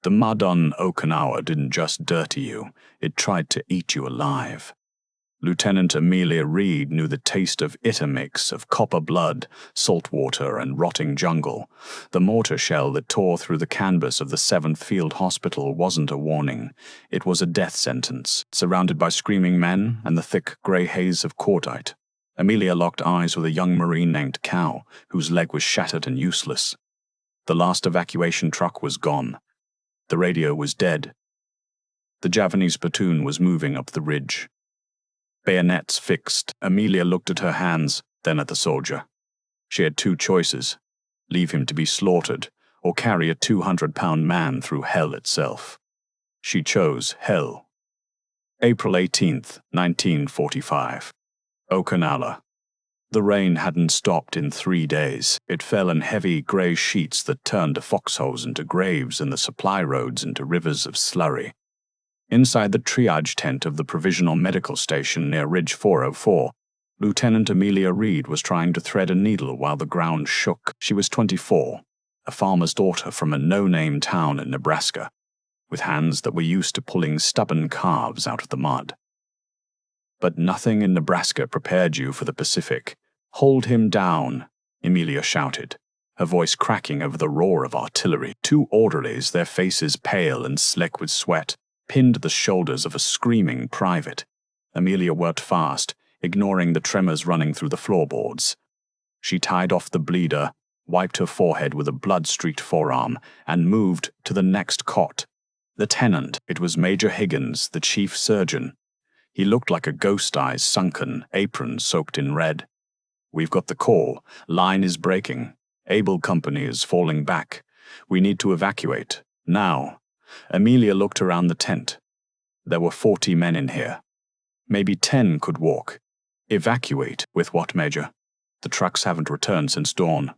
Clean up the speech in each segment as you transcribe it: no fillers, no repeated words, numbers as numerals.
The mud on Okinawa didn't just dirty you, it tried to eat you alive. Lieutenant Amelia Reed knew the taste of Itamix, of copper blood, salt water, and rotting jungle. The mortar shell that tore through the canvas of the 7th Field Hospital wasn't a warning. It was a death sentence, surrounded by screaming men and the thick grey haze of cordite. Amelia locked eyes with a young Marine named Cal, whose leg was shattered and useless. The last evacuation truck was gone. The radio was dead. The Japanese platoon was moving up the ridge. Bayonets fixed, Amelia looked at her hands, then at the soldier. She had 2 choices: leave him to be slaughtered, or carry a 200-pound man through hell itself. She chose hell. April 18th, 1945. Okinawa. The rain hadn't stopped in 3 days. It fell in heavy grey sheets that turned the foxholes into graves and the supply roads into rivers of slurry. Inside the triage tent of the Provisional Medical Station near Ridge 404, Lieutenant Amelia Reed was trying to thread a needle while the ground shook. She was 24, a farmer's daughter from a no-name town in Nebraska, with hands that were used to pulling stubborn calves out of the mud. But nothing in Nebraska prepared you for the Pacific. "Hold him down," Amelia shouted, her voice cracking over the roar of artillery. 2 orderlies, their faces pale and slick with sweat, pinned the shoulders of a screaming private. Amelia worked fast, ignoring the tremors running through the floorboards. She tied off the bleeder, wiped her forehead with a blood-streaked forearm, and moved to the next cot. Lieutenant, it was Major Higgins, the chief surgeon. He looked like a ghost, eyes sunken, apron soaked in red. "We've got the call. Line is breaking. Able Company is falling back. We need to evacuate. Now." Amelia looked around the tent. There were 40 men in here. Maybe 10 could walk. Evacuate? With what, Major? The trucks haven't returned since dawn.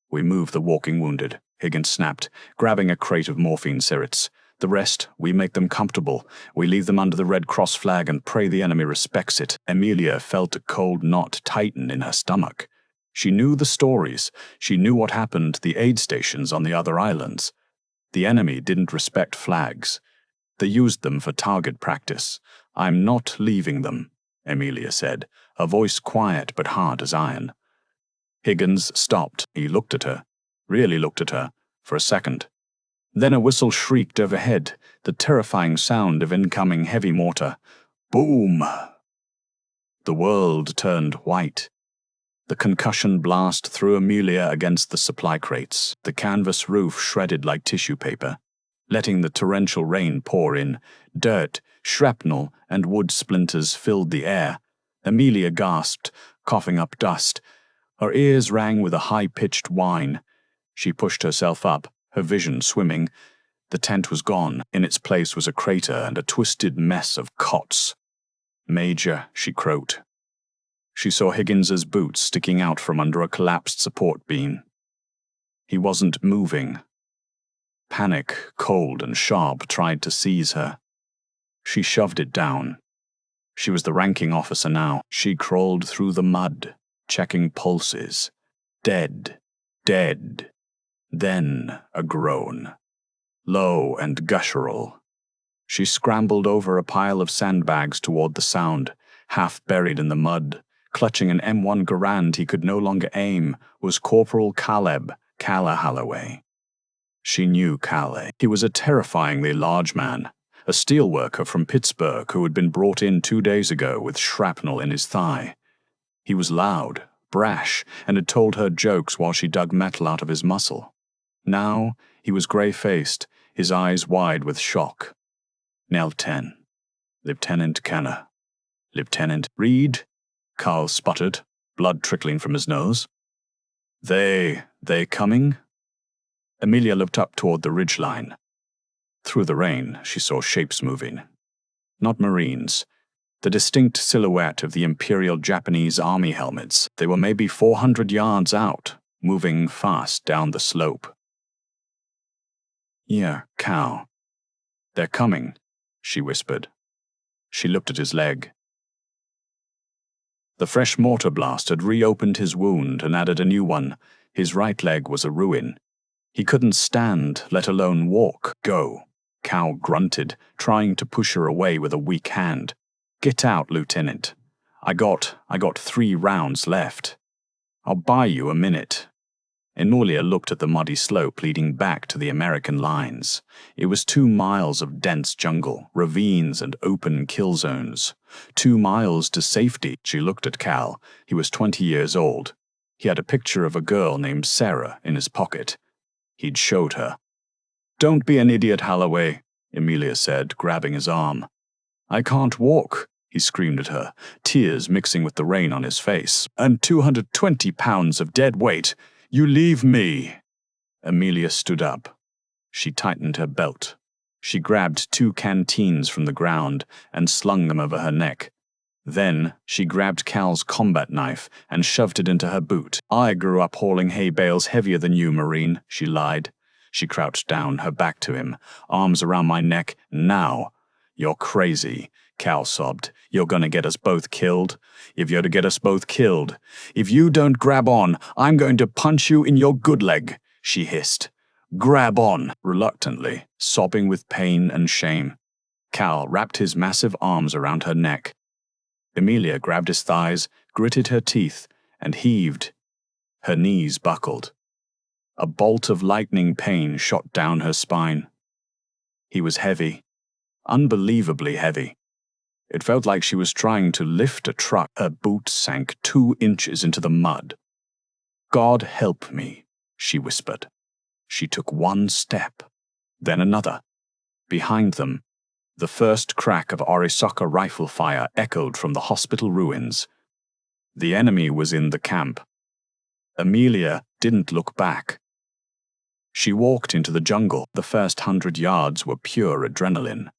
"We move the walking wounded," Higgins snapped, grabbing a crate of morphine syrups. "The rest, we make them comfortable. We leave them under the Red Cross flag and pray the enemy respects it." Amelia felt a cold knot tighten in her stomach. She knew the stories. She knew what happened to the aid stations on the other islands. The enemy didn't respect flags. They used them for target practice. "I'm not leaving them," Amelia said, her voice quiet but hard as iron. Higgins stopped. He looked at her, really looked at her, for a second. Then a whistle shrieked overhead, the terrifying sound of incoming heavy mortar. Boom! The world turned white. The concussion blast threw Amelia against the supply crates, the canvas roof shredded like tissue paper, letting the torrential rain pour in. Dirt, shrapnel, and wood splinters filled the air. Amelia gasped, coughing up dust. Her ears rang with a high-pitched whine. She pushed herself up, her vision swimming. The tent was gone. In its place was a crater and a twisted mess of cots. "Major," she croaked. She saw Higgins's boots sticking out from under a collapsed support beam. He wasn't moving. Panic, cold and sharp, tried to seize her. She shoved it down. She was the ranking officer now. She crawled through the mud, checking pulses. Dead, dead. Then a groan. Low and guttural. She scrambled over a pile of sandbags toward the sound, half buried in the mud. Clutching an M1 Garand he could no longer aim was Corporal Caleb Callahalloway. She knew Calais. He was a terrifyingly large man, a steelworker from Pittsburgh who had been brought in 2 days ago with shrapnel in his thigh. He was loud, brash, and had told her jokes while she dug metal out of his muscle. Now he was grey-faced, his eyes wide with shock. "Nelten. Lieutenant Kenner. Lieutenant Reed?" Carl sputtered, blood trickling from his nose. They coming?" Amelia looked up toward the ridgeline. Through the rain, she saw shapes moving. Not Marines. The distinct silhouette of the Imperial Japanese Army helmets. They were maybe 400 yards out, moving fast down the slope. "Yeah, Cal. They're coming," she whispered. She looked at his leg. The fresh mortar blast had reopened his wound and added a new one. His right leg was a ruin. He couldn't stand, let alone walk. Go. Cal grunted, trying to push her away with a weak hand. Get out, Lieutenant. I got 3 rounds left. I'll buy you a minute. Emilia looked at the muddy slope leading back to the American lines. It was 2 miles of dense jungle, ravines and open kill zones. 2 miles to safety. She looked at Cal. He was 20 years old. He had a picture of a girl named Sarah in his pocket. He'd showed her. Don't be an idiot, Holloway, Emilia said, grabbing his arm. I can't walk, he screamed at her, tears mixing with the rain on his face. And 220 pounds of dead weight. You leave me. Emilia stood up. She tightened her belt. She grabbed 2 canteens from the ground and slung them over her neck. Then she grabbed Cal's combat knife and shoved it into her boot. I grew up hauling hay bales heavier than you, Marine, she lied. She crouched down, her back to him, arms around my neck. Now. You're crazy, Cal sobbed. You're gonna get us both killed. If you're to get us both killed. If you don't grab on, I'm going to punch you in your good leg, she hissed. Grab on, reluctantly, sobbing with pain and shame. Cal wrapped his massive arms around her neck. Emilia grabbed his thighs, gritted her teeth, and heaved. Her knees buckled. A bolt of lightning pain shot down her spine. He was heavy, unbelievably heavy. It felt like she was trying to lift a truck. Her boots sank 2 inches into the mud. God help me, she whispered. She took 1 step, then another. Behind them, the first crack of Arisaka rifle fire echoed from the hospital ruins. The enemy was in the camp. Emilia didn't look back. She walked into the jungle. The first 100 yards were pure adrenaline.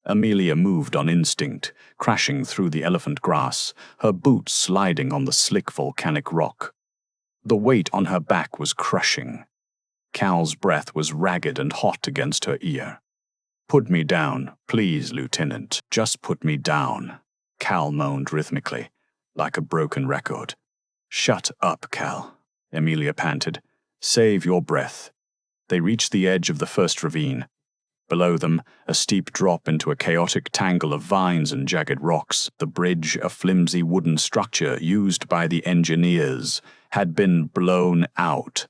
Emilia moved on instinct, crashing through the elephant grass, her boots sliding on the slick volcanic rock. The weight on her back was crushing. Cal's breath was ragged and hot against her ear. Put me down, please, Lieutenant. Just put me down, Cal moaned rhythmically, like a broken record. Shut up, Cal, Emilia panted. Save your breath. They reached the edge of the first ravine. Below them, a steep drop into a chaotic tangle of vines and jagged rocks. The bridge, a flimsy wooden structure used by the engineers, had been blown out.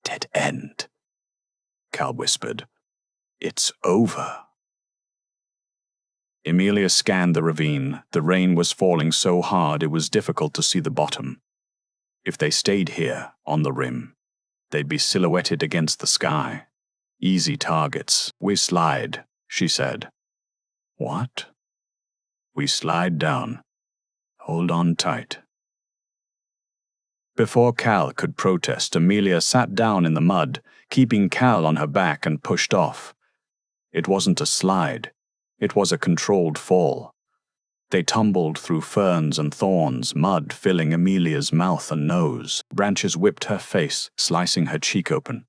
Dead end, Cal whispered. It's over. Emilia scanned the ravine. The rain was falling so hard it was difficult to see the bottom. If they stayed here, on the rim, they'd be silhouetted against the sky. Easy targets. We slide, she said. What? We slide down. Hold on tight. Before Cal could protest, Emilia sat down in the mud, keeping Cal on her back, and pushed off. It wasn't a slide. It was a controlled fall. They tumbled through ferns and thorns, mud filling Emilia's mouth and nose. Branches whipped her face, slicing her cheek open.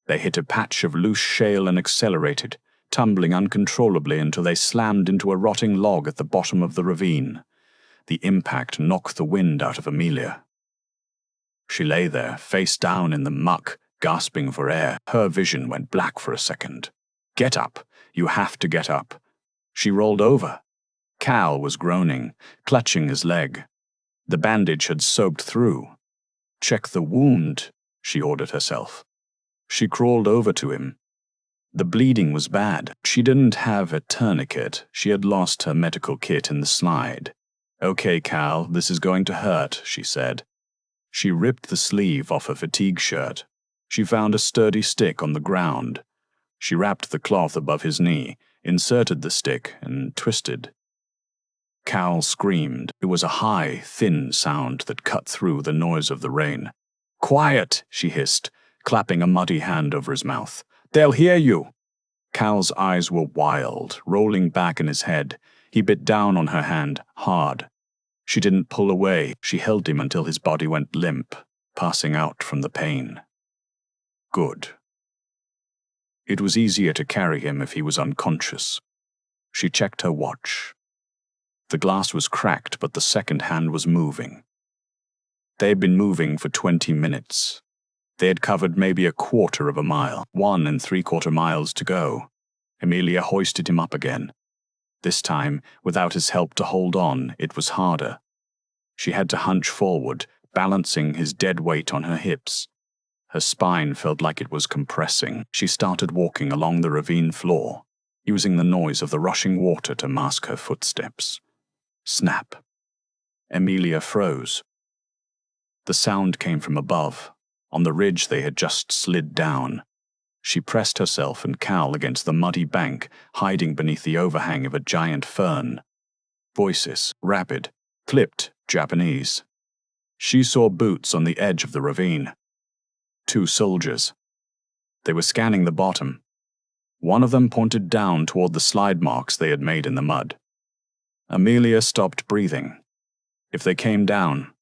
They hit a patch of loose shale and accelerated, tumbling uncontrollably until they slammed into a rotting log at the bottom of the ravine. The impact knocked the wind out of Emilia. She lay there, face down in the muck, gasping for air. Her vision went black for a second. Get up. You have to get up. She rolled over. Cal was groaning, clutching his leg. The bandage had soaked through. Check the wound, she ordered herself. She crawled over to him. The bleeding was bad. She didn't have a tourniquet. She had lost her medical kit in the slide. Okay, Cal, this is going to hurt, she said. She ripped the sleeve off her fatigue shirt. She found a sturdy stick on the ground. She wrapped the cloth above his knee, inserted the stick, and twisted. Cal screamed. It was a high, thin sound that cut through the noise of the rain. Quiet, she hissed, clapping a muddy hand over his mouth. They'll hear you. Cal's eyes were wild, rolling back in his head. He bit down on her hand, hard. She didn't pull away. She held him until his body went limp, passing out from the pain. Good. It was easier to carry him if he was unconscious. She checked her watch. The glass was cracked, but the second hand was moving. They had been moving for 20 minutes. They had covered maybe a quarter of a mile, 1¾ miles to go. Emilia hoisted him up again. This time, without his help to hold on, it was harder. She had to hunch forward, balancing his dead weight on her hips. Her spine felt like it was compressing. She started walking along the ravine floor, using the noise of the rushing water to mask her footsteps. Snap. Emilia froze. The sound came from above, on the ridge they had just slid down. She pressed herself and Cal against the muddy bank, hiding beneath the overhang of a giant fern. Voices, rapid, clipped, Japanese. She saw boots on the edge of the ravine. 2 soldiers. They were scanning the bottom. One of them pointed down toward the slide marks they had made in the mud. Emilia stopped breathing. If they came down,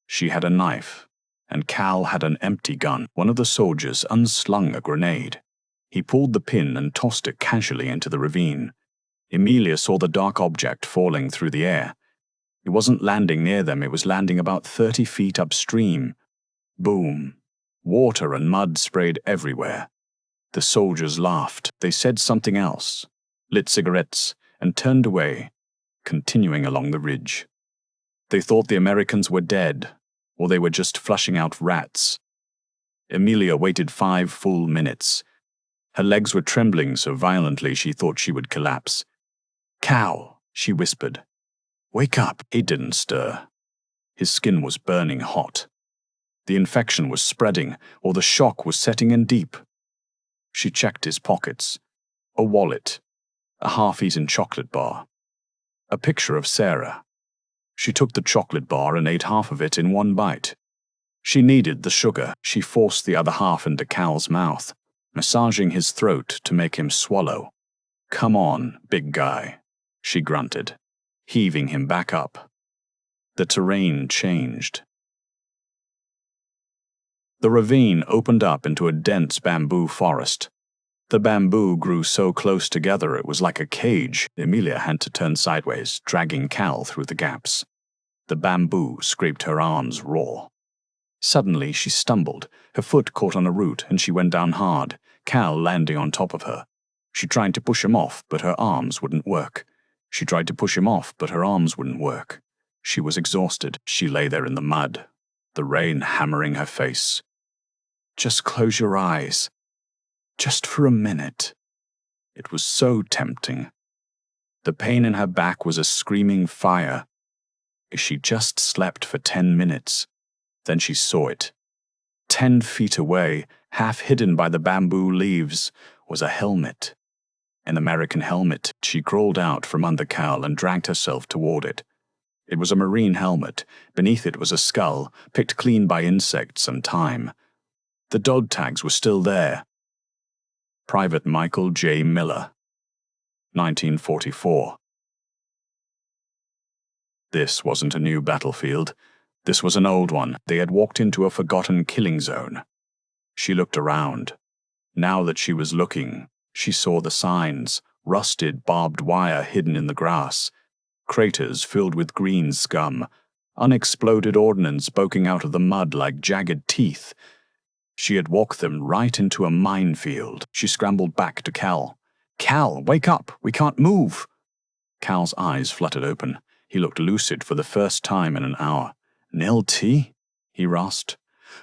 she had a knife, and Cal had an empty gun. One of the soldiers unslung a grenade. He pulled the pin and tossed it casually into the ravine. Emilia saw the dark object falling through the air. It wasn't landing near them, it was landing about 30 feet upstream. Boom. Water and mud sprayed everywhere. The soldiers laughed. They said something else, lit cigarettes, and turned away, continuing along the ridge. They thought the Americans were dead, or they were just flushing out rats. Emilia waited 5 full minutes. Her legs were trembling so violently she thought she would collapse. "Cal," she whispered. "Wake up." He didn't stir. His skin was burning hot. The infection was spreading, or the shock was setting in deep. She checked his pockets. A wallet, a half-eaten chocolate bar, a picture of Sarah. She took the chocolate bar and ate half of it in one bite. She needed the sugar. She forced the other half into Cal's mouth, massaging his throat to make him swallow. "Come on, big guy," she grunted, heaving him back up. The terrain changed. The ravine opened up into a dense bamboo forest. The bamboo grew so close together it was like a cage. Emilia had to turn sideways, dragging Cal through the gaps. The bamboo scraped her arms raw. Suddenly she stumbled. Her foot caught on a root and she went down hard, Cal landing on top of her. She tried to push him off, but her arms wouldn't work. She tried to push him off, but her arms wouldn't work. She was exhausted. She lay there in the mud, the rain hammering her face. "Just close your eyes. Just for a minute." It was so tempting. The pain in her back was a screaming fire. She just slept for 10 minutes. Then she saw it. 10 feet away, half hidden by the bamboo leaves, was a helmet. An American helmet. She crawled out from under Cal and dragged herself toward it. It was a marine helmet. Beneath it was a skull, picked clean by insects and time. The dog tags were still there. Private Michael J. Miller, 1944. This wasn't a new battlefield. This was an old one. They had walked into a forgotten killing zone. She looked around. Now that she was looking, she saw the signs, rusted barbed wire hidden in the grass, craters filled with green scum, unexploded ordnance poking out of the mud like jagged teeth. She had walked them right into a minefield. She scrambled back to Cal. "Cal, wake up! We can't move!" Cal's eyes fluttered open. He looked lucid for the first time in an hour. "Nil T?" he rasped.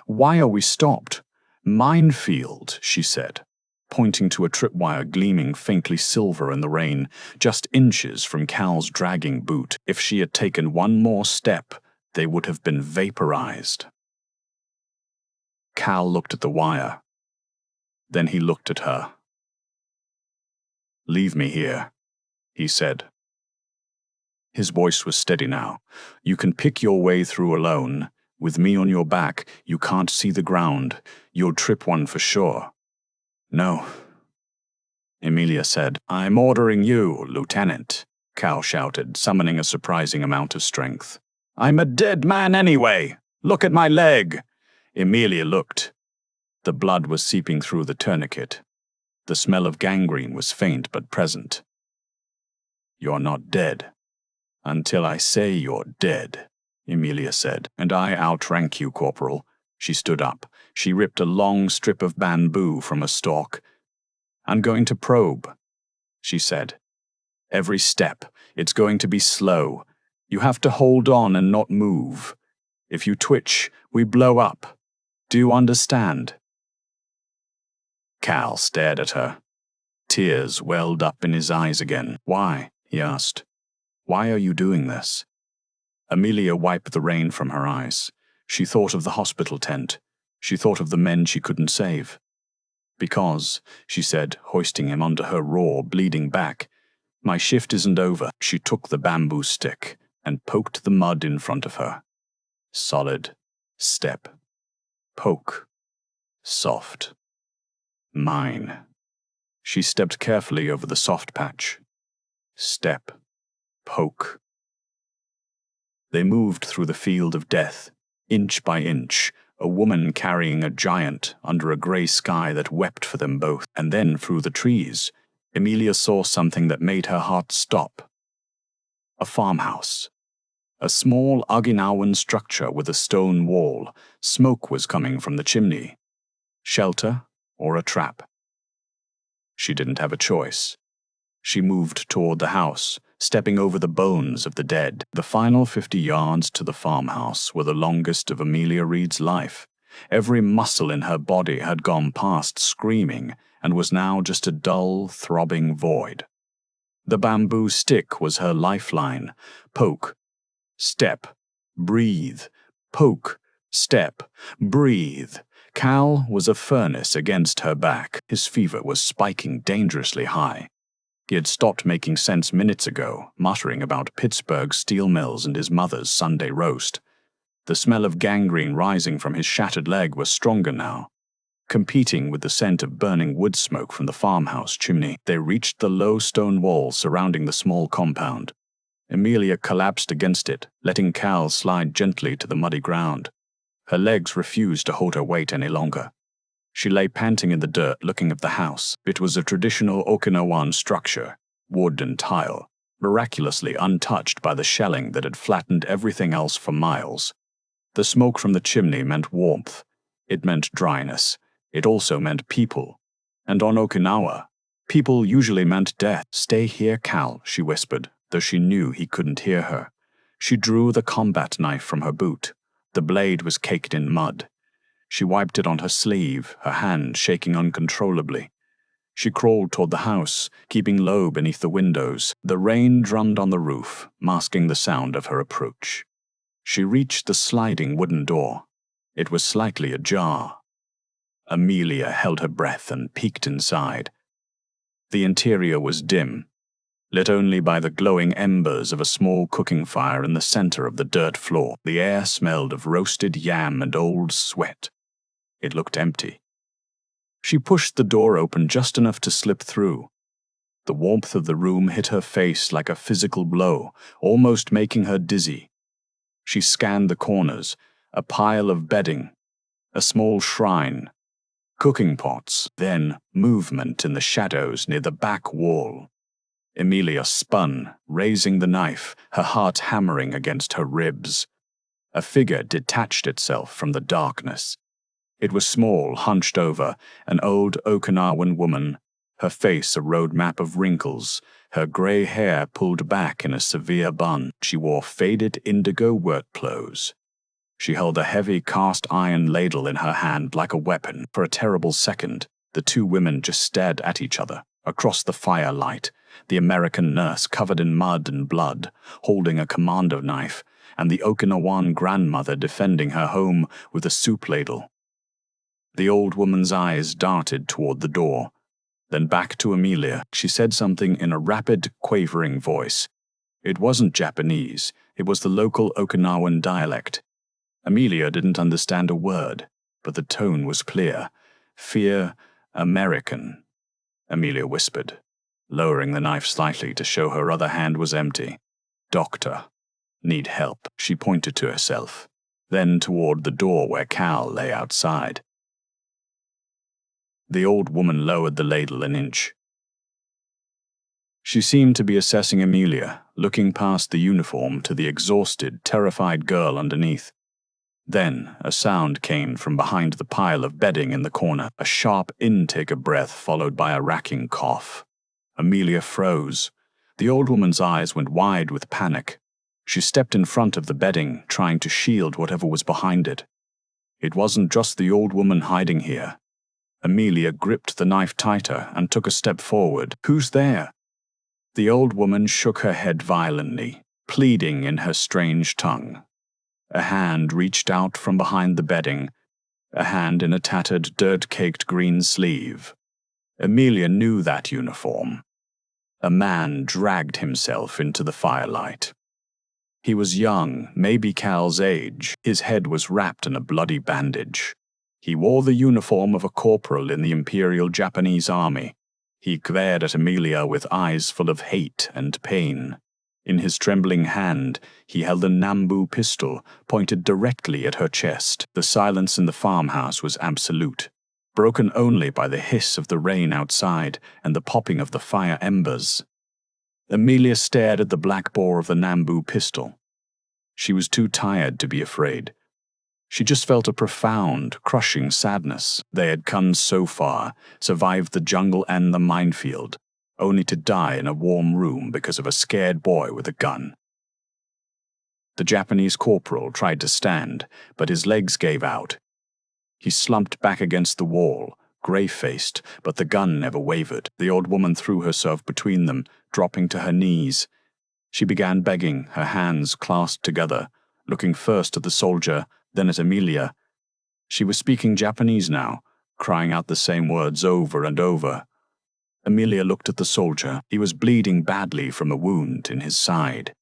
"Why are we stopped?" "Minefield," she said, pointing to a tripwire gleaming faintly silver in the rain, just inches from Cal's dragging boot. If she had taken one more step, they would have been vaporized. Cal looked at the wire. Then he looked at her. "Leave me here," he said. His voice was steady now. "You can pick your way through alone. With me on your back, you can't see the ground. You'll trip one for sure." "No," Emilia said. "I'm ordering you, Lieutenant," Cal shouted, summoning a surprising amount of strength. "I'm a dead man anyway. Look at my leg." Emilia looked. The blood was seeping through the tourniquet. The smell of gangrene was faint but present. "You're not dead. Until I say you're dead," Emilia said. "And I outrank you, Corporal." She stood up. She ripped a long strip of bamboo from a stalk. "I'm going to probe," she said. "Every step. It's going to be slow. You have to hold on and not move. If you twitch, we blow up. Do you understand?" Cal stared at her. Tears welled up in his eyes again. "Why?" he asked. "Why are you doing this?" Amelia wiped the rain from her eyes. She thought of the hospital tent. She thought of the men she couldn't save. "Because," she said, hoisting him onto her raw, bleeding back, "my shift isn't over." She took the bamboo stick and poked the mud in front of her. Solid. Step. Poke. Soft. Mine. She stepped carefully over the soft patch. Step. Poke. They moved through the field of death, inch by inch, a woman carrying a giant under a grey sky that wept for them both. And then through the trees, Amelia saw something that made her heart stop. A farmhouse. A small Okinawan structure with a stone wall. Smoke was coming from the chimney. Shelter or a trap? She didn't have a choice. She moved toward the house, stepping over the bones of the dead. The final 50 yards to the farmhouse were the longest of Amelia Reed's life. Every muscle in her body had gone past screaming and was now just a dull, throbbing void. The bamboo stick was her lifeline. Poke. Step. Breathe. Poke. Step. Breathe. Cal was a furnace against her back. His fever was spiking dangerously high. He had stopped making sense minutes ago, muttering about Pittsburgh steel mills and his mother's Sunday roast. The smell of gangrene rising from his shattered leg was stronger now, competing with the scent of burning wood smoke from the farmhouse chimney. They reached the low stone wall surrounding the small compound. Amelia collapsed against it, letting Cal slide gently to the muddy ground. Her legs refused to hold her weight any longer. She lay panting in the dirt, looking at the house. It was a traditional Okinawan structure, wood and tile, miraculously untouched by the shelling that had flattened everything else for miles. The smoke from the chimney meant warmth. It meant dryness. It also meant people. And on Okinawa, people usually meant death. "Stay here, Cal," she whispered, though she knew he couldn't hear her. She drew the combat knife from her boot. The blade was caked in mud. She wiped it on her sleeve, her hand shaking uncontrollably. She crawled toward the house, keeping low beneath the windows. The rain drummed on the roof, masking the sound of her approach. She reached the sliding wooden door. It was slightly ajar. Amelia held her breath and peeked inside. The interior was dim, lit only by the glowing embers of a small cooking fire in the center of the dirt floor. The air smelled of roasted yam and old sweat. It looked empty. She pushed the door open just enough to slip through. The warmth of the room hit her face like a physical blow, almost making her dizzy. She scanned the corners, a pile of bedding, a small shrine, cooking pots, then movement in the shadows near the back wall. Amelia spun, raising the knife, her heart hammering against her ribs. A figure detached itself from the darkness. It was small, hunched over, an old Okinawan woman, her face a road map of wrinkles, her gray hair pulled back in a severe bun. She wore faded indigo work clothes. She held a heavy cast-iron ladle in her hand like a weapon. For a terrible second, the two women just stared at each other, across the firelight, the American nurse covered in mud and blood, holding a commando knife, and the Okinawan grandmother defending her home with a soup ladle. The old woman's eyes darted toward the door, then back to Amelia. She said something in a rapid, quavering voice. It wasn't Japanese, it was the local Okinawan dialect. Amelia didn't understand a word, but the tone was clear. "Fear American," Amelia whispered, lowering the knife slightly to show her other hand was empty. "Doctor. Need help," she pointed to herself, then toward the door where Cal lay outside. The old woman lowered the ladle an inch. She seemed to be assessing Amelia, looking past the uniform to the exhausted, terrified girl underneath. Then a sound came from behind the pile of bedding in the corner, a sharp intake of breath followed by a racking cough. Amelia froze. The old woman's eyes went wide with panic. She stepped in front of the bedding, trying to shield whatever was behind it. It wasn't just the old woman hiding here. Amelia gripped the knife tighter and took a step forward. "Who's there?" The old woman shook her head violently, pleading in her strange tongue. A hand reached out from behind the bedding, a hand in a tattered, dirt-caked green sleeve. Amelia knew that uniform. A man dragged himself into the firelight. He was young, maybe Cal's age. His head was wrapped in a bloody bandage. He wore the uniform of a corporal in the Imperial Japanese Army. He glared at Amelia with eyes full of hate and pain. In his trembling hand, he held a Nambu pistol pointed directly at her chest. The silence in the farmhouse was absolute, broken only by the hiss of the rain outside and the popping of the fire embers. Amelia stared at the black bore of the Nambu pistol. She was too tired to be afraid. She just felt a profound, crushing sadness. They had come so far, survived the jungle and the minefield, only to die in a warm room because of a scared boy with a gun. The Japanese corporal tried to stand, but his legs gave out. He slumped back against the wall, grey-faced, but the gun never wavered. The old woman threw herself between them, dropping to her knees. She began begging, her hands clasped together, looking first at the soldier, then at Amelia. She was speaking Japanese now, crying out the same words over and over. Amelia looked at the soldier. He was bleeding badly from a wound in his side.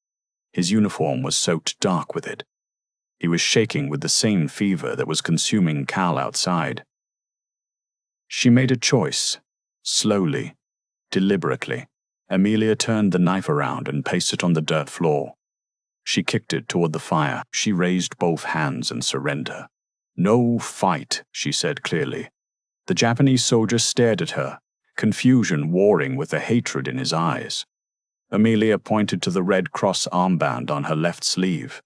His uniform was soaked dark with it. He was shaking with the same fever that was consuming Cal outside. She made a choice, slowly, deliberately. Amelia turned the knife around and placed it on the dirt floor. She kicked it toward the fire. She raised both hands in surrender. "No fight," she said clearly. The Japanese soldier stared at her, confusion warring with the hatred in his eyes. Amelia pointed to the Red Cross armband on her left sleeve.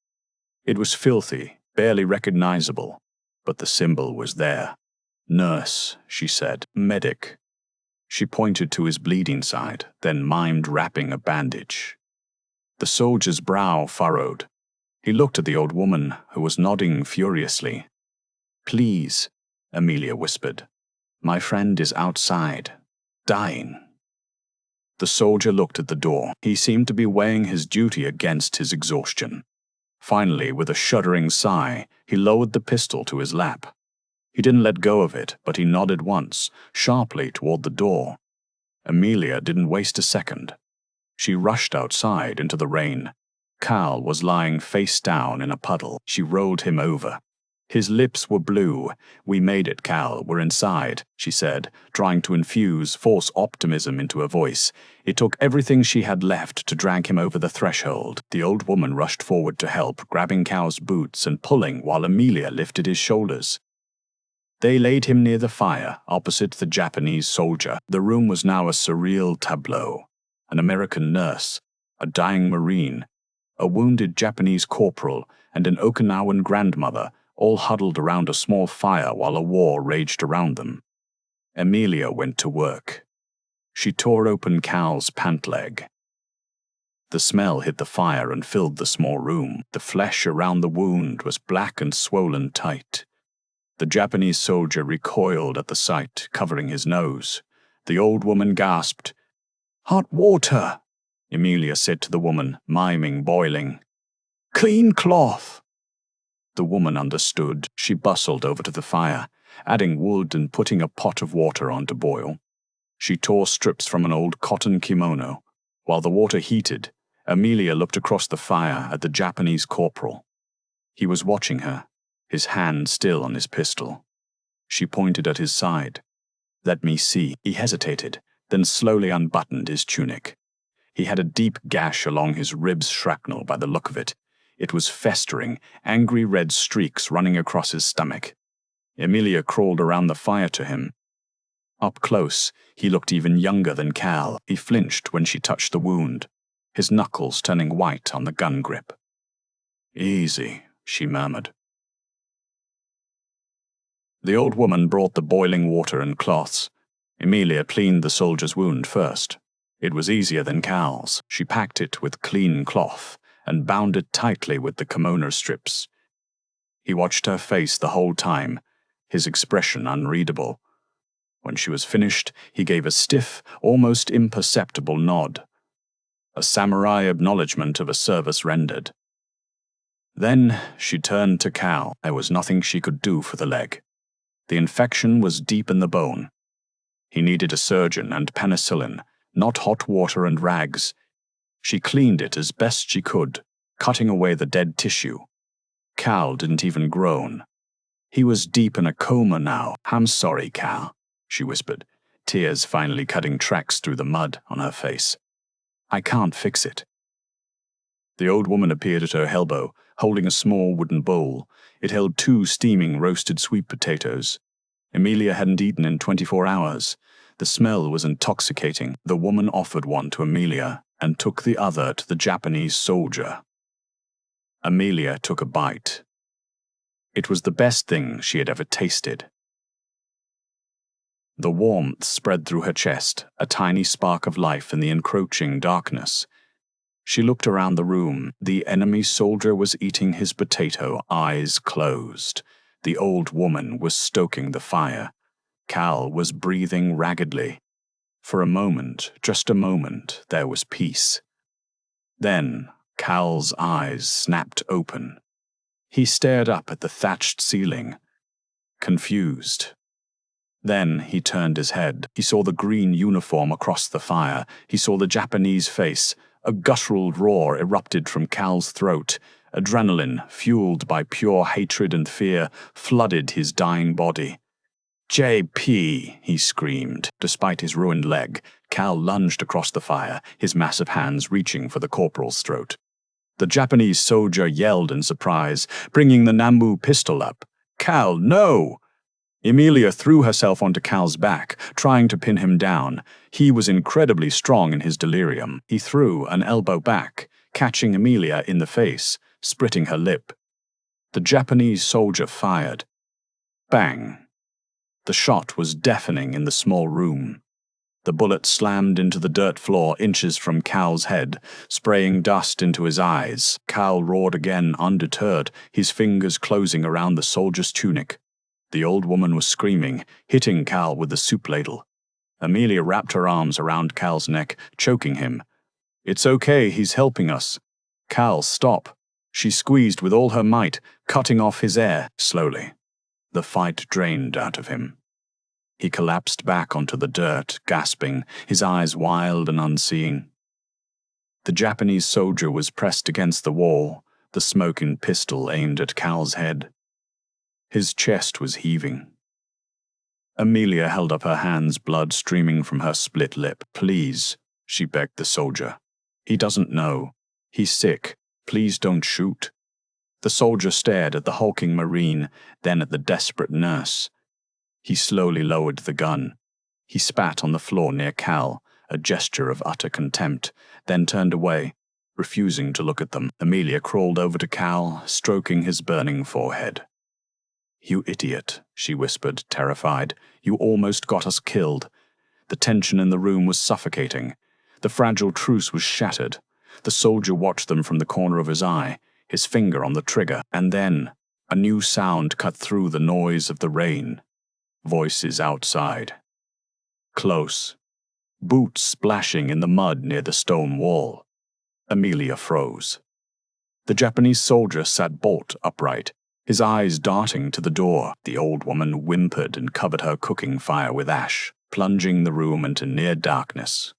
It was filthy, barely recognizable, but the symbol was there. "Nurse," she said. "Medic." She pointed to his bleeding side, then mimed wrapping a bandage. The soldier's brow furrowed. He looked at the old woman, who was nodding furiously. "Please," Amelia whispered. "My friend is outside, dying." The soldier looked at the door. He seemed to be weighing his duty against his exhaustion. Finally, with a shuddering sigh, he lowered the pistol to his lap. He didn't let go of it, but he nodded once, sharply toward the door. Amelia didn't waste a second. She rushed outside into the rain. Cal was lying face down in a puddle. She rolled him over. His lips were blue. "We made it, Cal. We're inside," she said, trying to infuse false optimism into her voice. It took everything she had left to drag him over the threshold. The old woman rushed forward to help, grabbing Cal's boots and pulling while Amelia lifted his shoulders. They laid him near the fire, opposite the Japanese soldier. The room was now a surreal tableau. An American nurse, a dying Marine, a wounded Japanese corporal, and an Okinawan grandmother, all huddled around a small fire while a war raged around them. Amelia went to work. She tore open Cal's pant leg. The smell hit the fire and filled the small room. The flesh around the wound was black and swollen tight. The Japanese soldier recoiled at the sight, covering his nose. The old woman gasped. "Hot water," Amelia said to the woman, miming boiling. "Clean cloth." The woman understood. She bustled over to the fire, adding wood and putting a pot of water on to boil. She tore strips from an old cotton kimono. While the water heated, Amelia looked across the fire at the Japanese corporal. He was watching her, his hand still on his pistol. She pointed at his side. "Let me see." He hesitated, then slowly unbuttoned his tunic. He had a deep gash along his ribs, shrapnel by the look of it. It was festering, angry red streaks running across his stomach. Amelia crawled around the fire to him. Up close, he looked even younger than Cal. He flinched when she touched the wound, his knuckles turning white on the gun grip. "Easy," she murmured. The old woman brought the boiling water and cloths. Emilia cleaned the soldier's wound first. It was easier than Cal's. She packed it with clean cloth and bound it tightly with the kimono strips. He watched her face the whole time, his expression unreadable. When she was finished, he gave a stiff, almost imperceptible nod, a samurai acknowledgement of a service rendered. Then she turned to Cal. There was nothing she could do for the leg. The infection was deep in the bone. He needed a surgeon and penicillin, not hot water and rags. She cleaned it as best she could, cutting away the dead tissue. Cal didn't even groan. He was deep in a coma now. "I'm sorry, Cal," she whispered, tears finally cutting tracks through the mud on her face. "I can't fix it." The old woman appeared at her elbow, holding a small wooden bowl. It held 2 steaming roasted sweet potatoes. Emilia hadn't eaten in 24 hours. The smell was intoxicating. The woman offered one to Emilia and took the other to the Japanese soldier. Emilia took a bite. It was the best thing she had ever tasted. The warmth spread through her chest, a tiny spark of life in the encroaching darkness. She looked around the room. The enemy soldier was eating his potato, eyes closed. The old woman was stoking the fire. Cal was breathing raggedly. For a moment, just a moment, there was peace. Then Cal's eyes snapped open. He stared up at the thatched ceiling, confused. Then he turned his head. He saw the green uniform across the fire. He saw the Japanese face. A guttural roar erupted from Cal's throat. Adrenaline, fueled by pure hatred and fear, flooded his dying body. "JP!" he screamed. Despite his ruined leg, Cal lunged across the fire, his massive hands reaching for the corporal's throat. The Japanese soldier yelled in surprise, bringing the Nambu pistol up. "Cal, no!" Emilia threw herself onto Cal's back, trying to pin him down. He was incredibly strong in his delirium. He threw an elbow back, catching Emilia in the face, splitting her lip. The Japanese soldier fired. Bang! The shot was deafening in the small room. The bullet slammed into the dirt floor inches from Cal's head, spraying dust into his eyes. Cal roared again, undeterred, his fingers closing around the soldier's tunic. The old woman was screaming, hitting Cal with the soup ladle. Emilia wrapped her arms around Cal's neck, choking him. "It's okay, he's helping us." "Cal, stop." She squeezed with all her might, cutting off his air slowly. The fight drained out of him. He collapsed back onto the dirt, gasping, his eyes wild and unseeing. The Japanese soldier was pressed against the wall, the smoking pistol aimed at Cal's head. His chest was heaving. Emilia held up her hands, blood streaming from her split lip. "Please," she begged the soldier. "He doesn't know. He's sick. Please don't shoot." The soldier stared at the hulking Marine, then at the desperate nurse. He slowly lowered the gun. He spat on the floor near Cal, a gesture of utter contempt, then turned away, refusing to look at them. Emilia crawled over to Cal, stroking his burning forehead. "You idiot," she whispered, terrified. "You almost got us killed." The tension in the room was suffocating. The fragile truce was shattered. The soldier watched them from the corner of his eye, his finger on the trigger, and then a new sound cut through the noise of the rain. Voices outside. Close. Boots splashing in the mud near the stone wall. Emilia froze. The Japanese soldier sat bolt upright, his eyes darting to the door. The old woman whimpered and covered her cooking fire with ash, plunging the room into near darkness.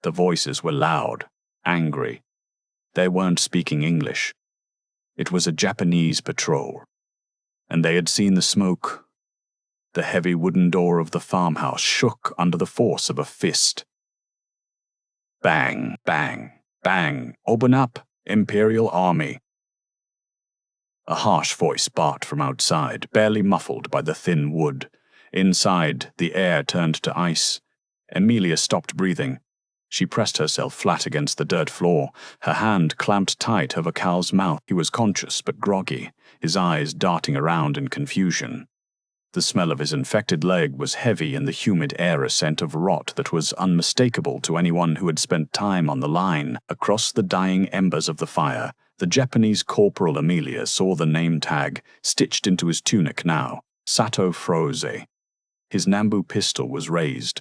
The voices were loud, angry. They weren't speaking English. It was a Japanese patrol. And they had seen the smoke. The heavy wooden door of the farmhouse shook under the force of a fist. Bang, bang, bang. "Open up, Imperial Army." A harsh voice barked from outside, barely muffled by the thin wood. Inside, the air turned to ice. Emilia stopped breathing. She pressed herself flat against the dirt floor, her hand clamped tight over Cal's mouth. He was conscious but groggy, his eyes darting around in confusion. The smell of his infected leg was heavy in the humid air, a scent of rot that was unmistakable to anyone who had spent time on the line. Across the dying embers of the fire, the Japanese Corporal Emilia saw the name tag stitched into his tunic now, Sato Froze. His Nambu pistol was raised.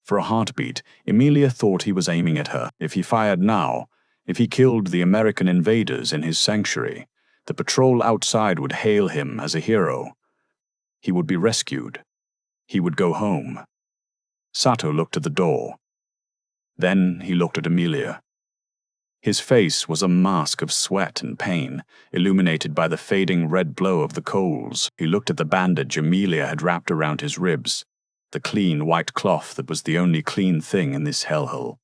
For a heartbeat, Emilia thought he was aiming at her. If he fired now, if he killed the American invaders in his sanctuary, the patrol outside would hail him as a hero. He would be rescued. He would go home. Sato looked at the door. Then he looked at Emilia. His face was a mask of sweat and pain, illuminated by the fading red glow of the coals. He looked at the bandage Emilia had wrapped around his ribs, the clean white cloth that was the only clean thing in this hellhole.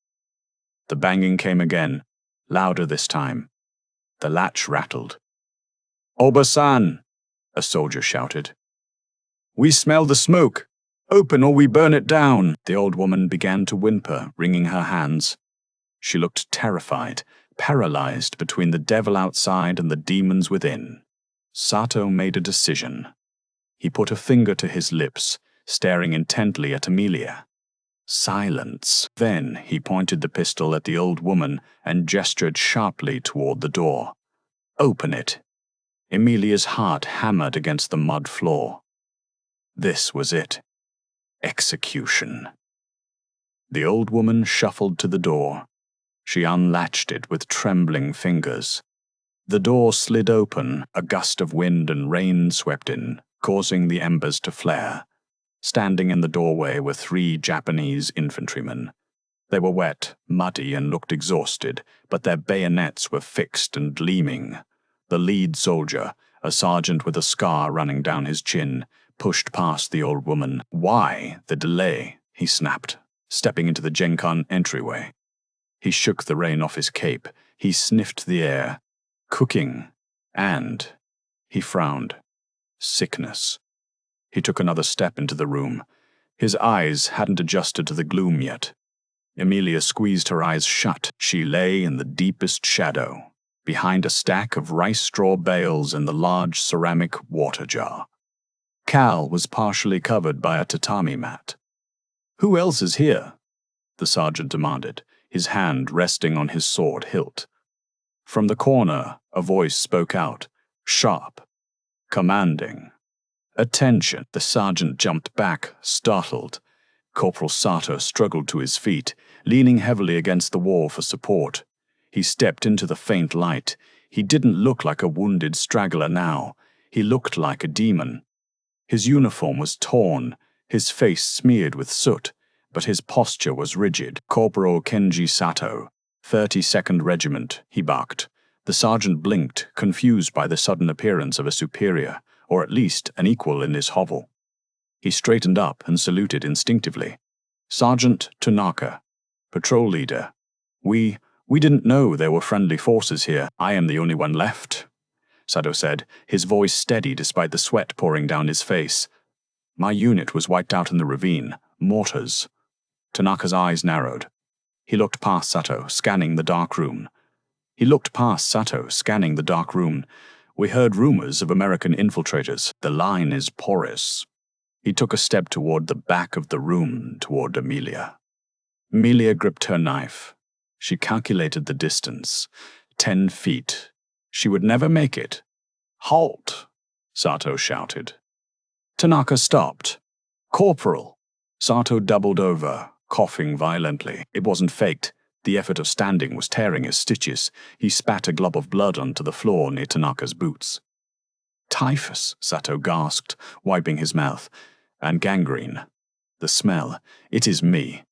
The banging came again, louder this time. The latch rattled. "Oba-san!" a soldier shouted. "We smell the smoke! Open or we burn it down!" The old woman began to whimper, wringing her hands. She looked terrified, paralyzed between the devil outside and the demons within. Sato made a decision. He put a finger to his lips, staring intently at Emilia. Silence. Then he pointed the pistol at the old woman and gestured sharply toward the door. "Open it." Emilia's heart hammered against the mud floor. This was it. Execution. The old woman shuffled to the door. She unlatched it with trembling fingers. The door slid open, a gust of wind and rain swept in, causing the embers to flare. Standing in the doorway were 3 Japanese infantrymen. They were wet, muddy, and looked exhausted, but their bayonets were fixed and gleaming. The lead soldier, a sergeant with a scar running down his chin, pushed past the old woman. "Why the delay?" he snapped, stepping into the Genkan entryway. He shook the rain off his cape. He sniffed the air. Cooking. And, he frowned, sickness. He took another step into the room. His eyes hadn't adjusted to the gloom yet. Emilia squeezed her eyes shut. She lay in the deepest shadow, behind a stack of rice straw bales in the large ceramic water jar. Cal was partially covered by a tatami mat. "Who else is here?" the sergeant demanded, his hand resting on his sword hilt. From the corner, a voice spoke out, sharp, commanding. "Attention!" The sergeant jumped back, startled. Corporal Sato struggled to his feet, leaning heavily against the wall for support. He stepped into the faint light. He didn't look like a wounded straggler now. He looked like a demon. His uniform was torn, his face smeared with soot, but his posture was rigid. "Corporal Kenji Sato, 32nd Regiment," he barked. The sergeant blinked, confused by the sudden appearance of a superior, or at least an equal in his hovel. He straightened up and saluted instinctively. "Sergeant Tanaka, patrol leader. We didn't know there were friendly forces here. I am the only one left," Sato said, his voice steady despite the sweat pouring down his face. "My unit was wiped out in the ravine. Mortars." Tanaka's eyes narrowed. He looked past Sato, scanning the dark room. "We heard rumors of American infiltrators. The line is porous." He took a step toward the back of the room, toward Emilia. Emilia gripped her knife. She calculated the distance. 10 feet. She would never make it. "Halt!" Sato shouted. Tanaka stopped. "Corporal!" Sato doubled over, coughing violently. It wasn't faked. The effort of standing was tearing his stitches. He spat a glob of blood onto the floor near Tanaka's boots. "Typhus," Sato gasped, wiping his mouth. "And gangrene. The smell. It is me.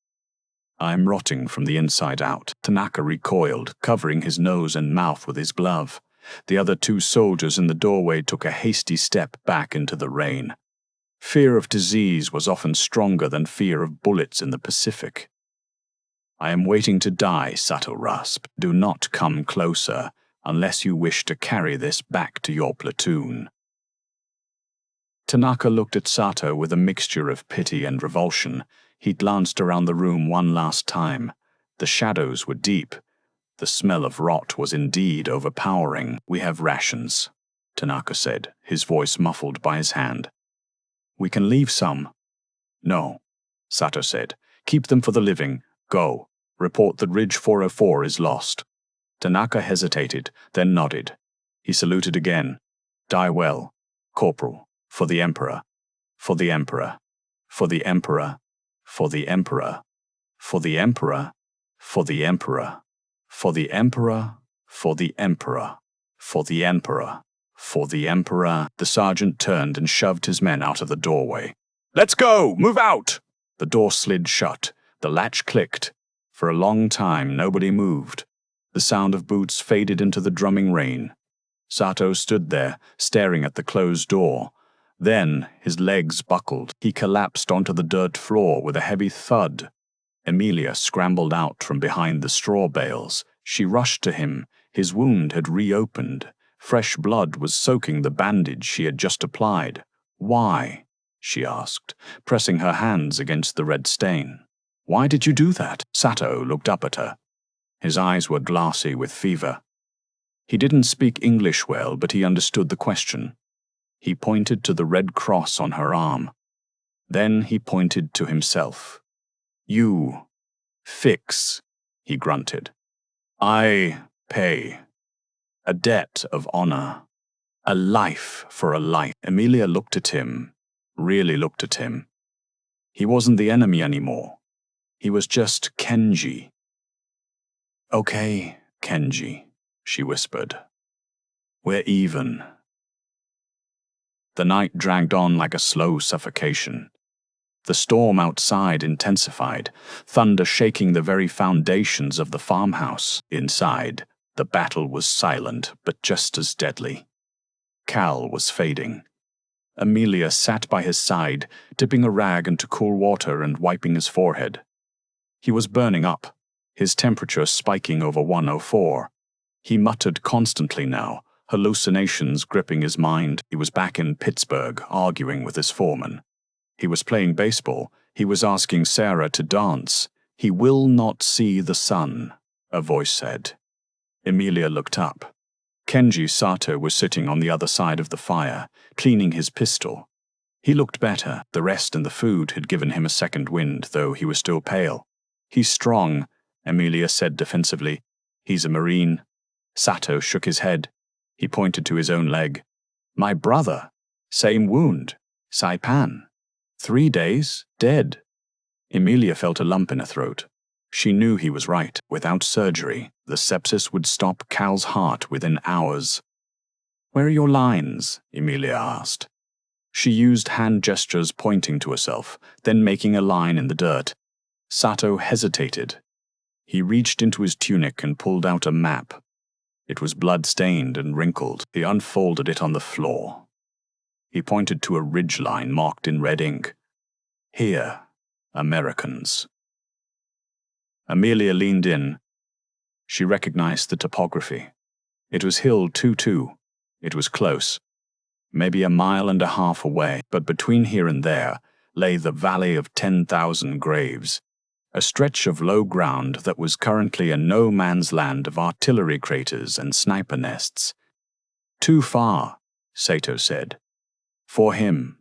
I'm rotting from the inside out." Tanaka recoiled, covering his nose and mouth with his glove. The other 2 soldiers in the doorway took a hasty step back into the rain. Fear of disease was often stronger than fear of bullets in the Pacific. "I am waiting to die," Sato rasped. "Do not come closer, unless you wish to carry this back to your platoon." Tanaka looked at Sato with a mixture of pity and revulsion. He glanced around the room one last time. The shadows were deep. The smell of rot was indeed overpowering. "We have rations," Tanaka said, his voice muffled by his hand. We can leave some. No, Sato said. Keep them for the living. Go. Report that Ridge 404 is lost. Tanaka hesitated, then nodded. He saluted again. Die well, Corporal, for the Emperor, for the Emperor, for the Emperor, for the Emperor, for the Emperor, for the Emperor, for the Emperor, for the Emperor, for the Emperor, for the Emperor. The sergeant turned and shoved his men out of the doorway. Let's go! Move out! The door slid shut. The latch clicked. For a long time, nobody moved. The sound of boots faded into the drumming rain. Sato stood there, staring at the closed door. Then, his legs buckled. He collapsed onto the dirt floor with a heavy thud. Emilia scrambled out from behind the straw bales. She rushed to him. His wound had reopened. Fresh blood was soaking the bandage she had just applied. Why? She asked, pressing her hands against the red stain. Why did you do that? Sato looked up at her. His eyes were glassy with fever. He didn't speak English well, but he understood the question. He pointed to the red cross on her arm. Then he pointed to himself. You fix, he grunted. I pay. A debt of honor. A life for a life. Emilia looked at him, really looked at him. He wasn't the enemy anymore. He was just Kenji. Okay, Kenji, she whispered. We're even. The night dragged on like a slow suffocation. The storm outside intensified, thunder shaking the very foundations of the farmhouse. Inside, the battle was silent, but just as deadly. Cal was fading. Emilia sat by his side, dipping a rag into cool water and wiping his forehead. He was burning up, his temperature spiking over 104. He muttered constantly now, hallucinations gripping his mind. He was back in Pittsburgh, arguing with his foreman. He was playing baseball. He was asking Sarah to dance. He will not see the sun, a voice said. Emilia looked up. Kenji Sato was sitting on the other side of the fire, cleaning his pistol. He looked better. The rest and the food had given him a second wind, though he was still pale. He's strong, Emilia said defensively. He's a Marine. Sato shook his head. He pointed to his own leg. My brother. Same wound. Saipan. 3 days, dead. Emilia felt a lump in her throat. She knew he was right. Without surgery, the sepsis would stop Cal's heart within hours. Where are your lines? Emilia asked. She used hand gestures pointing to herself, then making a line in the dirt. Sato hesitated. He reached into his tunic and pulled out a map. It was blood-stained and wrinkled. He unfolded it on the floor. He pointed to a ridgeline marked in red ink. Here, Americans. Emilia leaned in. She recognized the topography. It was Hill 22. It was close. Maybe a mile and a half away, but between here and there lay the Valley of 10,000 Graves, a stretch of low ground that was currently a no-man's land of artillery craters and sniper nests. Too far, Sato said. For him.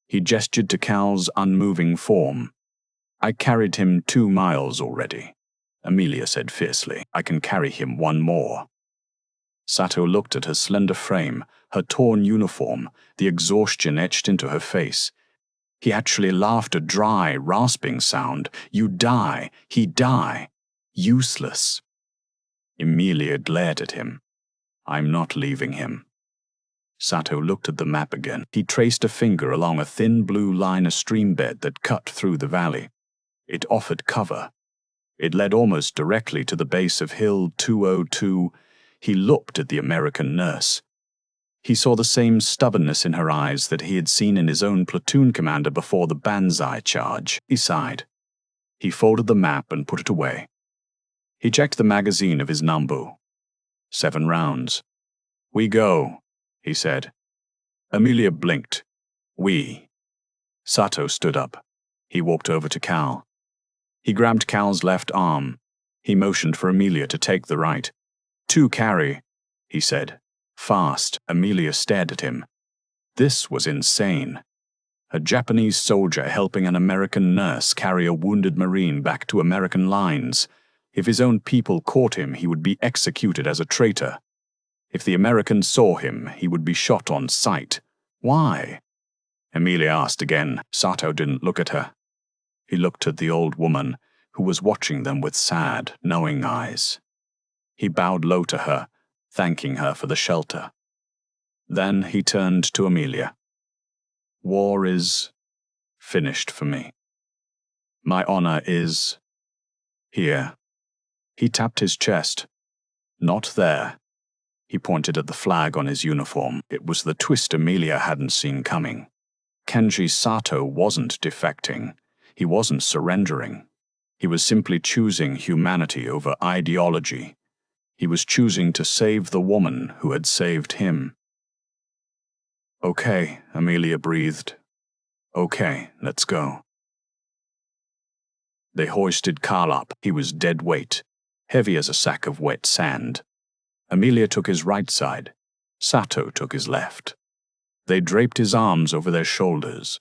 He gestured to Cal's unmoving form. I carried him 2 miles already, Emilia said fiercely. I can carry him 1 more. Sato looked at her slender frame, her torn uniform, the exhaustion etched into her face. He actually laughed a dry, rasping sound. You die, he die. Useless. Emilia glared at him. I'm not leaving him. Sato looked at the map again. He traced a finger along a thin blue line of streambed that cut through the valley. It offered cover. It led almost directly to the base of Hill 202. He looked at the American nurse. He saw the same stubbornness in her eyes that he had seen in his own platoon commander before the Banzai charge. He sighed. He folded the map and put it away. He checked the magazine of his Nambu. 7 rounds. We go, he said. Emilia blinked. We. Sato stood up. He walked over to Cal. He grabbed Cal's left arm. He motioned for Emilia to take the right. 2 carry, he said. Fast. Emilia stared at him. This was insane. A Japanese soldier helping an American nurse carry a wounded Marine back to American lines. If his own people caught him, he would be executed as a traitor. If the Americans saw him, he would be shot on sight. Why? Emilia asked again. Sato didn't look at her. He looked at the old woman, who was watching them with sad, knowing eyes. He bowed low to her, thanking her for the shelter. Then he turned to Emilia. War is finished for me. My honor is here. He tapped his chest. Not there. He pointed at the flag on his uniform. It was the twist Emilia hadn't seen coming. Kenji Sato wasn't defecting. He wasn't surrendering. He was simply choosing humanity over ideology. He was choosing to save the woman who had saved him. Okay, Emilia breathed. Okay, let's go. They hoisted Carl up. He was dead weight, heavy as a sack of wet sand. Emilia took his right side. Sato took his left. They draped his arms over their shoulders.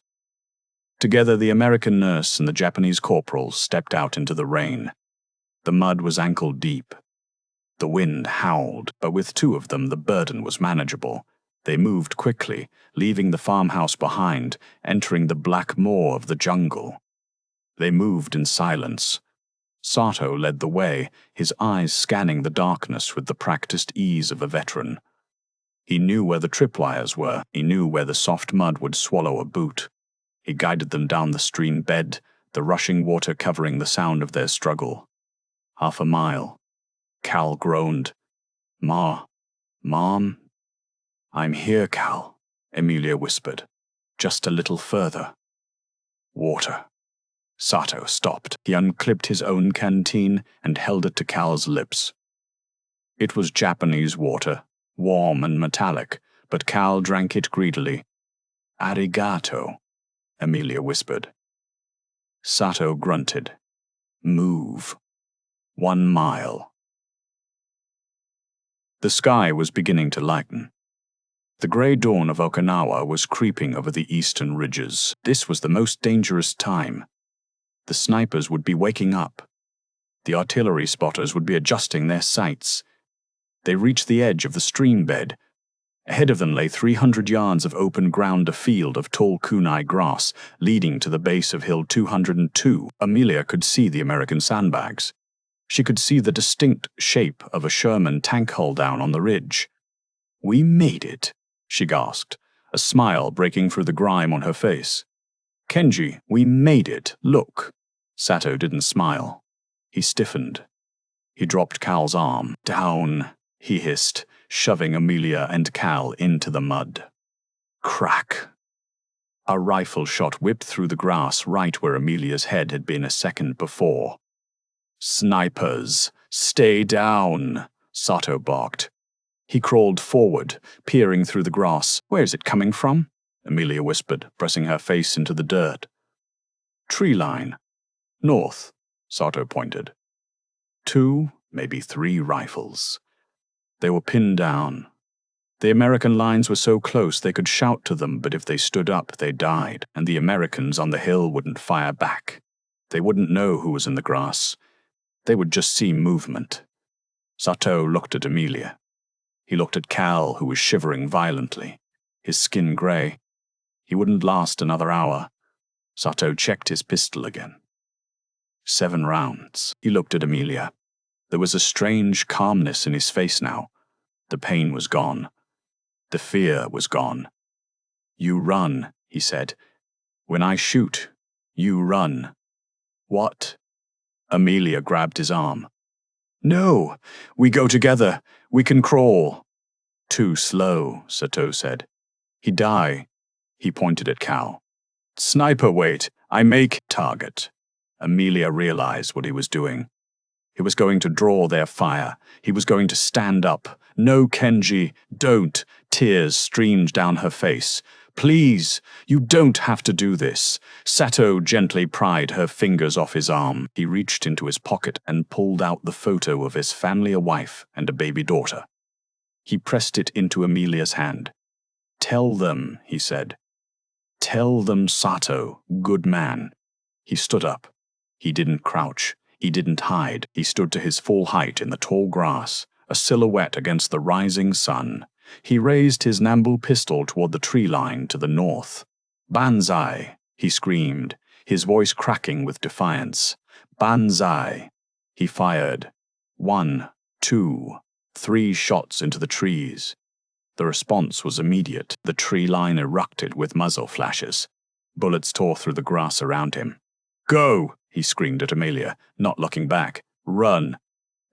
Together, the American nurse and the Japanese corporal stepped out into the rain. The mud was ankle-deep. The wind howled, but with two of them the burden was manageable. They moved quickly, leaving the farmhouse behind, entering the black moor of the jungle. They moved in silence. Sato led the way, his eyes scanning the darkness with the practiced ease of a veteran. He knew where the tripwires were. He knew where the soft mud would swallow a boot. He guided them down the stream bed, the rushing water covering the sound of their struggle. Half a mile. Cal groaned. Mom? I'm here, Cal, Emilia whispered. Just a little further. Water. Sato stopped. He unclipped his own canteen and held it to Cal's lips. It was Japanese water, warm and metallic, but Cal drank it greedily. Arigato, Emilia whispered. Sato grunted. Move. 1 mile. The sky was beginning to lighten. The grey dawn of Okinawa was creeping over the eastern ridges. This was the most dangerous time. The snipers would be waking up. The artillery spotters would be adjusting their sights. They reached the edge of the stream bed. Ahead of them lay 300 yards of open ground, a field of tall kunai grass, leading to the base of Hill 202. Emilia could see the American sandbags. She could see the distinct shape of a Sherman tank hull down on the ridge. We made it, she gasped, a smile breaking through the grime on her face. Kenji, we made it, look. Sato didn't smile. He stiffened. He dropped Cal's arm. Down, he hissed, shoving Emilia and Cal into the mud. Crack. A rifle shot whipped through the grass right where Emilia's head had been a second before. Snipers, stay down, Sato barked. He crawled forward, peering through the grass. Where's it coming from? Emilia whispered, pressing her face into the dirt. Tree line. North, Sato pointed. 2, maybe 3 rifles. They were pinned down. The American lines were so close they could shout to them, but if they stood up, they died, and the Americans on the hill wouldn't fire back. They wouldn't know who was in the grass. They would just see movement. Sato looked at Emilia. He looked at Cal, who was shivering violently, his skin grey. He wouldn't last another hour. Sato checked his pistol again. 7 rounds. He looked at Emilia. There was a strange calmness in his face now. The pain was gone. The fear was gone. You run, he said. When I shoot, you run. What? Emilia grabbed his arm. No, we go together. We can crawl. Too slow, Sato said. He die. He pointed at Cal. Sniper wait. I make target. Emilia realized what he was doing. He was going to draw their fire. He was going to stand up. No, Kenji, don't. Tears streamed down her face. Please, you don't have to do this. Sato gently pried her fingers off his arm. He reached into his pocket and pulled out the photo of his family, a wife and a baby daughter. He pressed it into Emilia's hand. Tell them, he said. Tell them Sato, good man. He stood up. He didn't crouch. He didn't hide. He stood to his full height in the tall grass, a silhouette against the rising sun. He raised his Nambu pistol toward the tree line to the north. Banzai, he screamed, his voice cracking with defiance. Banzai. He fired. 1, 2, 3 shots into the trees. The response was immediate. The tree line erupted with muzzle flashes. Bullets tore through the grass around him. Go! He screamed at Amelia, not looking back. Run!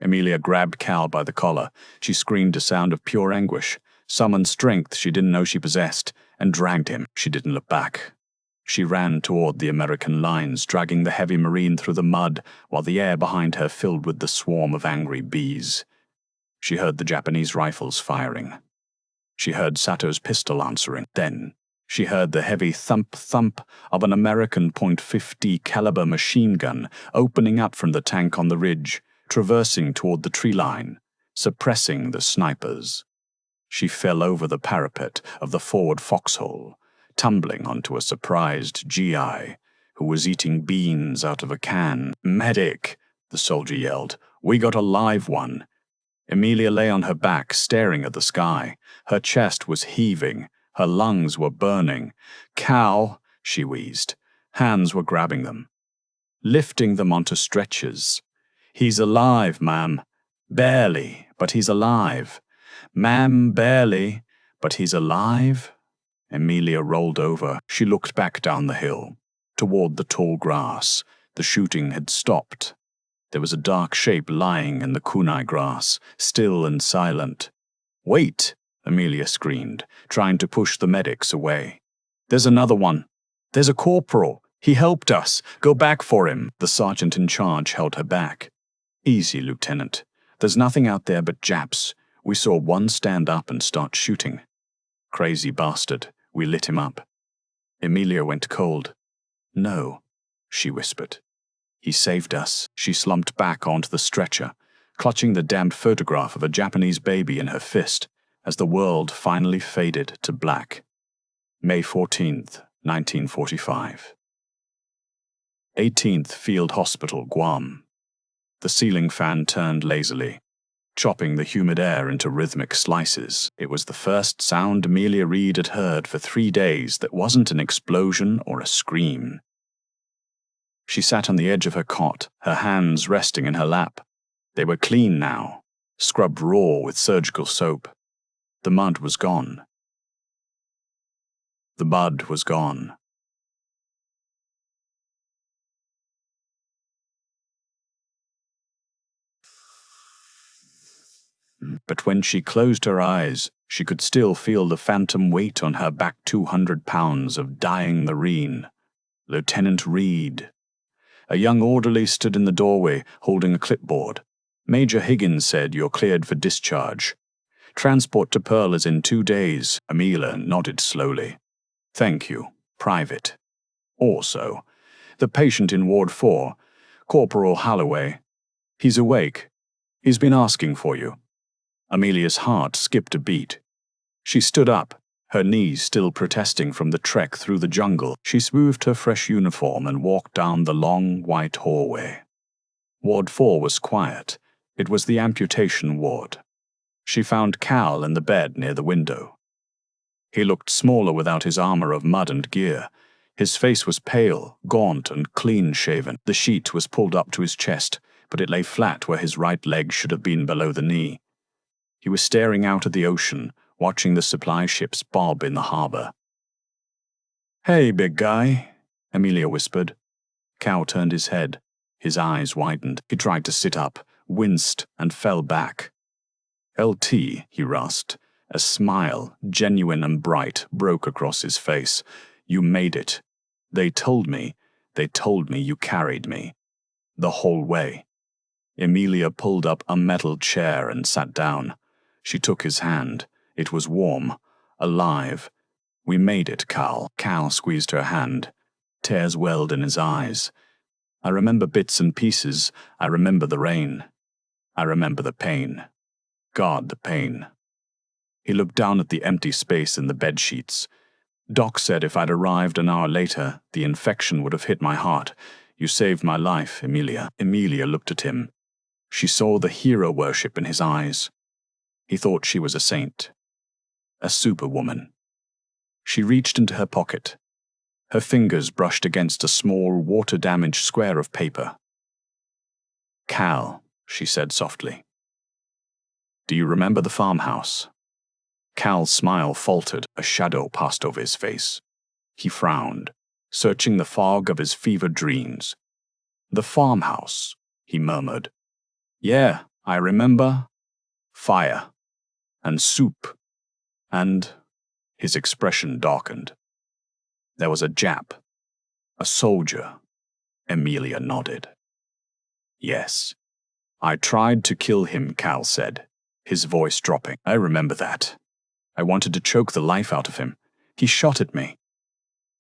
Amelia grabbed Cal by the collar. She screamed a sound of pure anguish, summoned strength she didn't know she possessed, and dragged him. She didn't look back. She ran toward the American lines, dragging the heavy Marine through the mud, while the air behind her filled with the swarm of angry bees. She heard the Japanese rifles firing. She heard Sato's pistol answering. Then she heard the heavy thump-thump of an American .50 caliber machine gun opening up from the tank on the ridge, traversing toward the tree line, suppressing the snipers. She fell over the parapet of the forward foxhole, tumbling onto a surprised GI who was eating beans out of a can. Medic, the soldier yelled. We got a live one. Amelia lay on her back, staring at the sky. Her chest was heaving. Her lungs were burning. Cal, she wheezed. Hands were grabbing them, lifting them onto stretchers. He's alive, ma'am. Barely, but he's alive. Ma'am, barely, but he's alive. Amelia rolled over. She looked back down the hill, toward the tall grass. The shooting had stopped. There was a dark shape lying in the kunai grass, still and silent. Wait, Amelia screamed, trying to push the medics away. There's another one. There's a corporal. He helped us. Go back for him. The sergeant in charge held her back. Easy, Lieutenant. There's nothing out there but Japs. We saw one stand up and start shooting. Crazy bastard. We lit him up. Amelia went cold. No, she whispered. He saved us. She slumped back onto the stretcher, clutching the damp photograph of a Japanese baby in her fist as the world finally faded to black. May 14th, 1945. 18th Field Hospital, Guam. The ceiling fan turned lazily, chopping the humid air into rhythmic slices. It was the first sound Amelia Reed had heard for 3 days that wasn't an explosion or a scream. She sat on the edge of her cot, her hands resting in her lap. They were clean now, scrubbed raw with surgical soap. The mud was gone. The bud was gone. But when she closed her eyes, she could still feel the phantom weight on her back. 200 pounds of dying Marine. Lieutenant Reed. A young orderly stood in the doorway, holding a clipboard. Major Higgins said you're cleared for discharge. Transport to Pearl is in 2 days. Amelia nodded slowly. Thank you, Private. Also, the patient in Ward 4, Corporal Holloway. He's awake. He's been asking for you. Amelia's heart skipped a beat. She stood up, her knees still protesting from the trek through the jungle. She smoothed her fresh uniform and walked down the long, white hallway. Ward 4 was quiet. It was the amputation ward. She found Cal in the bed near the window. He looked smaller without his armor of mud and gear. His face was pale, gaunt, and clean-shaven. The sheet was pulled up to his chest, but it lay flat where his right leg should have been below the knee. He was staring out at the ocean, watching the supply ships bob in the harbor. Hey, big guy, Amelia whispered. Cal turned his head. His eyes widened. He tried to sit up, winced, and fell back. LT, he rasped. A smile, genuine and bright, broke across his face. You made it. They told me you carried me. The whole way. Amelia pulled up a metal chair and sat down. She took his hand. It was warm, alive. We made it, Cal. Cal squeezed her hand. Tears welled in his eyes. I remember bits and pieces. I remember the rain. I remember the pain. God, the pain. He looked down at the empty space in the bedsheets. Doc said if I'd arrived an hour later, the infection would have hit my heart. You saved my life, Emilia. Emilia looked at him. She saw the hero worship in his eyes. He thought she was a saint. A superwoman. She reached into her pocket. Her fingers brushed against a small, water-damaged square of paper. "Cal," she said softly. "Do you remember the farmhouse?" Cal's smile faltered. A shadow passed over his face. He frowned, searching the fog of his fevered dreams. "The farmhouse," he murmured. "Yeah, I remember. Fire. And soup. And—" His expression darkened. "There was a Jap. A soldier." Emilia nodded. "Yes. I tried to kill him," Cal said, his voice dropping. "I remember that. I wanted to choke the life out of him. He shot at me."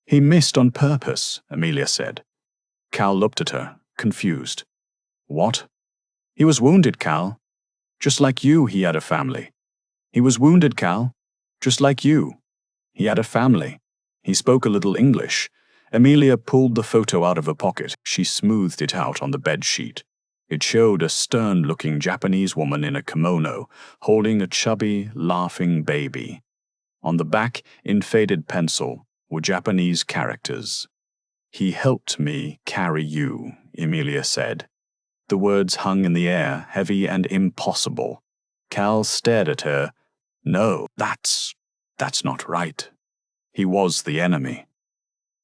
"He missed on purpose," Emilia said. Cal looked at her, confused. "What?" "He was wounded, Cal. Just like you, he had a family. He was wounded, Cal. Just like you. He had a family. He spoke a little English." Emilia pulled the photo out of her pocket. She smoothed it out on the bed sheet. It showed a stern-looking Japanese woman in a kimono, holding a chubby, laughing baby. On the back, in faded pencil, were Japanese characters. "He helped me carry you," Emilia said. The words hung in the air, heavy and impossible. Cal stared at her. "No, that's not right. He was the enemy."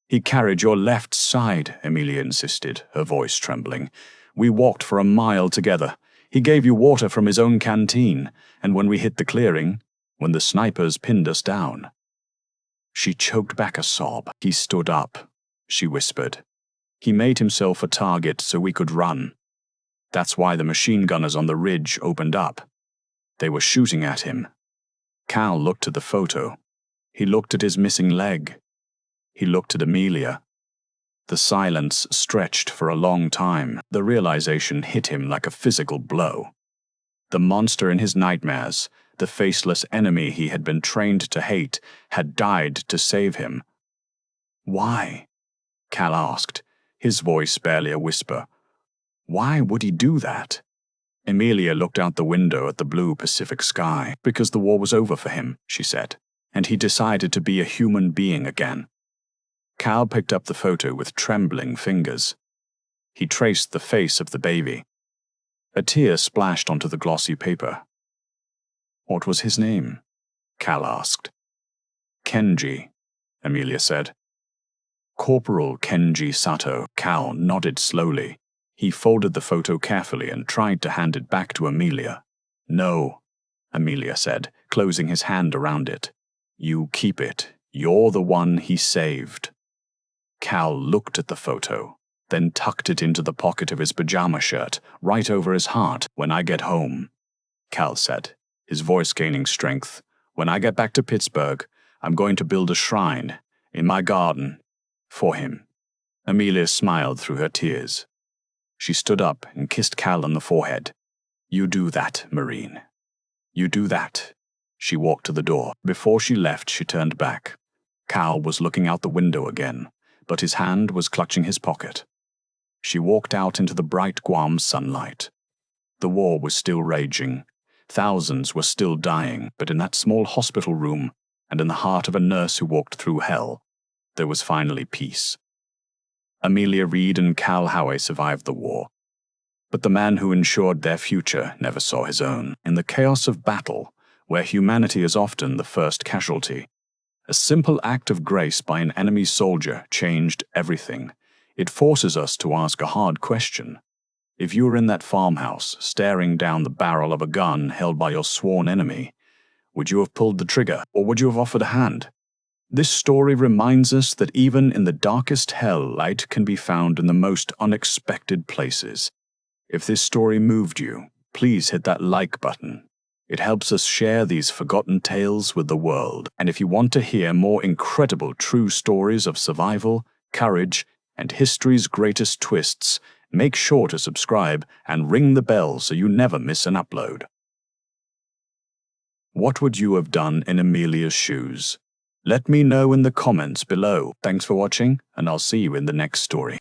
"He carried your left side," Emilia insisted, her voice trembling. "We walked for a mile together. He gave you water from his own canteen, and when we hit the clearing, when the snipers pinned us down." She choked back a sob. "He stood up," she whispered. "He made himself a target so we could run. That's why the machine gunners on the ridge opened up. They were shooting at him." Cal looked at the photo. He looked at his missing leg. He looked at Emilia. The silence stretched for a long time. The realization hit him like a physical blow. The monster in his nightmares, the faceless enemy he had been trained to hate, had died to save him. "Why?" Cal asked, his voice barely a whisper. "Why would he do that?" Emilia looked out the window at the blue Pacific sky. "Because the war was over for him," she said, "and he decided to be a human being again." Cal picked up the photo with trembling fingers. He traced the face of the baby. A tear splashed onto the glossy paper. "What was his name?" Cal asked. "Kenji," Emilia said. "Corporal Kenji Sato." Cal nodded slowly. He folded the photo carefully and tried to hand it back to Emilia. "No," Emilia said, closing his hand around it. "You keep it. You're the one he saved." Cal looked at the photo, then tucked it into the pocket of his pajama shirt, right over his heart. "When I get home," Cal said, his voice gaining strength, "when I get back to Pittsburgh, I'm going to build a shrine, in my garden, for him." Emilia smiled through her tears. She stood up and kissed Cal on the forehead. "You do that, Marine. You do that." She walked to the door. Before she left, she turned back. Cal was looking out the window again, but his hand was clutching his pocket. She walked out into the bright Guam sunlight. The war was still raging. Thousands were still dying, but in that small hospital room, and in the heart of a nurse who walked through hell, there was finally peace. Emilia Reed and Cal Howey survived the war, but the man who ensured their future never saw his own. In the chaos of battle, where humanity is often the first casualty, a simple act of grace by an enemy soldier changed everything. It forces us to ask a hard question. If you were in that farmhouse, staring down the barrel of a gun held by your sworn enemy, would you have pulled the trigger, or would you have offered a hand? This story reminds us that even in the darkest hell, light can be found in the most unexpected places. If this story moved you, please hit that like button. It helps us share these forgotten tales with the world. And if you want to hear more incredible true stories of survival, courage, and history's greatest twists, make sure to subscribe and ring the bell so you never miss an upload. What would you have done in Emilia's shoes? Let me know in the comments below. Thanks for watching, and I'll see you in the next story.